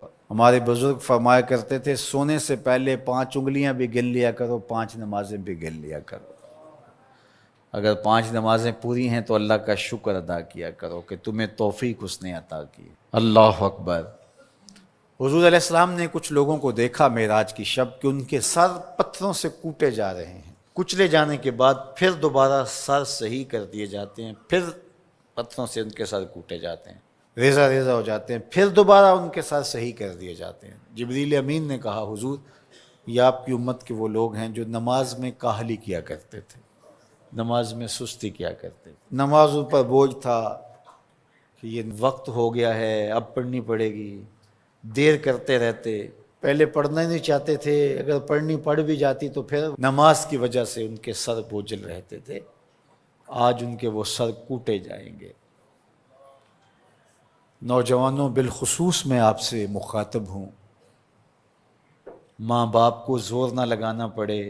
ہمارے بزرگ فرمایا کرتے تھے سونے سے پہلے 5 انگلیاں بھی گن لیا کرو، 5 نمازیں بھی گن لیا کرو۔ اگر 5 نمازیں پوری ہیں تو اللہ کا شکر ادا کیا کرو کہ تمہیں توفیق اس نے عطا کی۔ اللہ اکبر۔ حضور علیہ السلام نے کچھ لوگوں کو دیکھا معراج کی شب کہ ان کے سر پتھروں سے کوٹے جا رہے ہیں، کچلے جانے کے بعد پھر دوبارہ سر صحیح کر دیے جاتے ہیں، پھر پتھروں سے ان کے سر کوٹے جاتے ہیں، ریزہ ریزہ ہو جاتے ہیں، پھر دوبارہ ان کے سر صحیح کر دیے جاتے ہیں۔ جبریل امین نے کہا حضور یہ آپ کی امت کے وہ لوگ ہیں جو نماز میں کاہلی کیا کرتے تھے، نماز میں سستی کیا کرتے تھے، نمازوں پر بوجھ تھا کہ یہ وقت ہو گیا ہے اب پڑھنی پڑے گی، دیر کرتے رہتے، پہلے پڑھنا ہی نہیں چاہتے تھے، اگر پڑھنی پڑھ بھی جاتی تو پھر نماز کی وجہ سے ان کے سر بوجھل رہتے تھے۔ آج ان کے وہ سر کوٹے جائیں گے۔ نوجوانوں بالخصوص میں آپ سے مخاطب ہوں، ماں باپ کو زور نہ لگانا پڑے،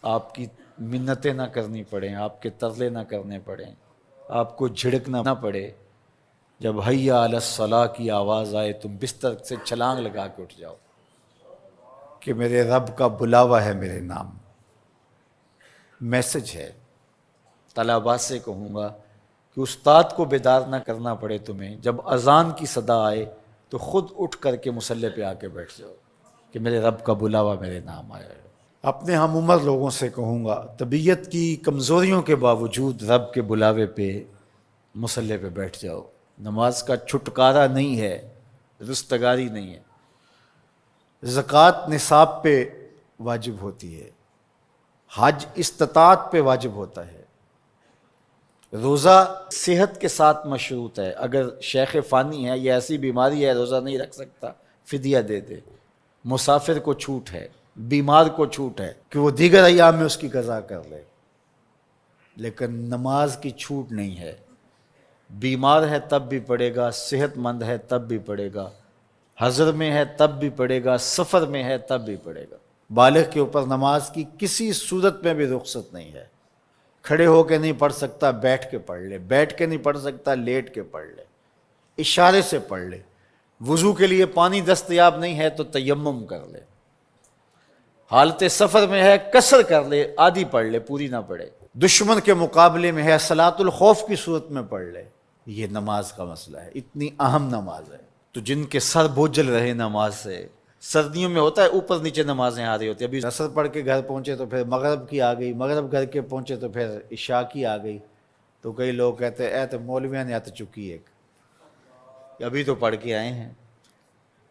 آپ کی منتیں نہ کرنی پڑیں، آپ کے ترلے نہ کرنے پڑیں، آپ کو جھڑکنا نہ پڑے، جب حی علی الصلاۃ کی آواز آئے تم بستر سے چھلانگ لگا کے اٹھ جاؤ کہ میرے رب کا بلاوا ہے میرے نام۔ میسج ہے۔ طلباء سے کہوں گا کہ استاد کو بیدار نہ کرنا پڑے تمہیں، جب اذان کی صدا آئے تو خود اٹھ کر کے مصلی پہ آ کے بیٹھ جاؤ کہ میرے رب کا بلاوا میرے نام آیا ہے۔ اپنے ہم عمر لوگوں سے کہوں گا طبیعت کی کمزوریوں کے باوجود رب کے بلاوے پہ مصلی پہ بیٹھ جاؤ۔ نماز کا چھٹکارا نہیں ہے، رستگاری نہیں ہے۔ زکوٰۃ نصاب پہ واجب ہوتی ہے، حج استطاعت پہ واجب ہوتا ہے، روزہ صحت کے ساتھ مشروط ہے۔ اگر شیخ فانی ہے یا ایسی بیماری ہے روزہ نہیں رکھ سکتا، فدیہ دے دے۔ مسافر کو چھوٹ ہے، بیمار کو چھوٹ ہے کہ وہ دیگر ایام میں اس کی قضا کر لے، لیکن نماز کی چھوٹ نہیں ہے۔ بیمار ہے تب بھی پڑھے گا، صحت مند ہے تب بھی پڑھے گا، حضر میں ہے تب بھی پڑھے گا، سفر میں ہے تب بھی پڑھے گا۔ بالغ کے اوپر نماز کی کسی صورت میں بھی رخصت نہیں ہے۔ کھڑے ہو کے نہیں پڑھ سکتا بیٹھ کے پڑھ لے، بیٹھ کے نہیں پڑھ سکتا لیٹ کے پڑھ لے، اشارے سے پڑھ لے۔ وضو کے لیے پانی دستیاب نہیں ہے تو تیمم کر لے۔ حالت سفر میں ہے قصر کر لے، آدھی پڑھ لے، پوری نہ پڑھے۔ دشمن کے مقابلے میں ہے صلاۃ الخوف کی صورت میں پڑھ لے۔ یہ نماز کا مسئلہ ہے، اتنی اہم نماز ہے۔ تو جن کے سر بوجھل رہے نماز سے، سردیوں میں ہوتا ہے اوپر نیچے نمازیں آ رہی ہوتی ہیں، ابھی عصر پڑھ کے گھر پہنچے تو پھر مغرب کی آ گئی، مغرب گھر کے پہنچے تو پھر عشاء کی آ گئی، تو کئی لوگ کہتے ہیں اے تو مولویاں نے آت چکی ایک، ابھی تو پڑھ کے آئے ہیں۔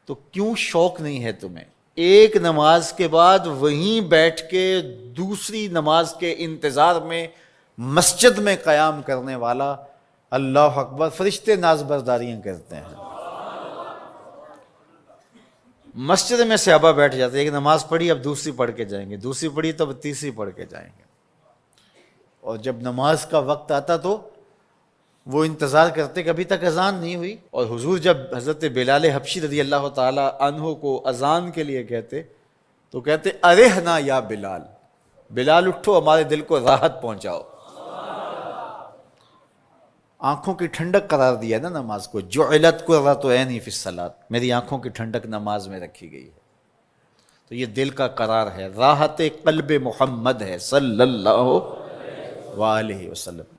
تو کیوں شوق نہیں ہے تمہیں؟ ایک نماز کے بعد وہیں بیٹھ کے دوسری نماز کے انتظار میں مسجد میں قیام کرنے والا، اللہ اکبر، فرشتے ناز برداریاں کرتے ہیں۔ مسجد میں صحابہ بیٹھ جاتے ہیں، ایک نماز پڑھی اب دوسری پڑھ کے جائیں گے، دوسری پڑھی تو اب تیسری پڑھ کے جائیں گے، اور جب نماز کا وقت آتا تو وہ انتظار کرتے کہ ابھی تک اذان نہیں ہوئی۔ اور حضور جب حضرت بلال حبشی رضی اللہ تعالی عنہ کو اذان کے لیے کہتے تو کہتے ارحنا یا بلال، بلال اٹھو ہمارے دل کو راحت پہنچاؤ۔ آنکھوں کی ٹھنڈک قرار دیا نا نماز کو، جعلت قرۃ عینی فی الصلاۃ، میری آنکھوں کی ٹھنڈک نماز میں رکھی گئی ہے۔ تو یہ دل کا قرار ہے، راحت قلب محمد ہے صلی اللہ علیہ وسلم۔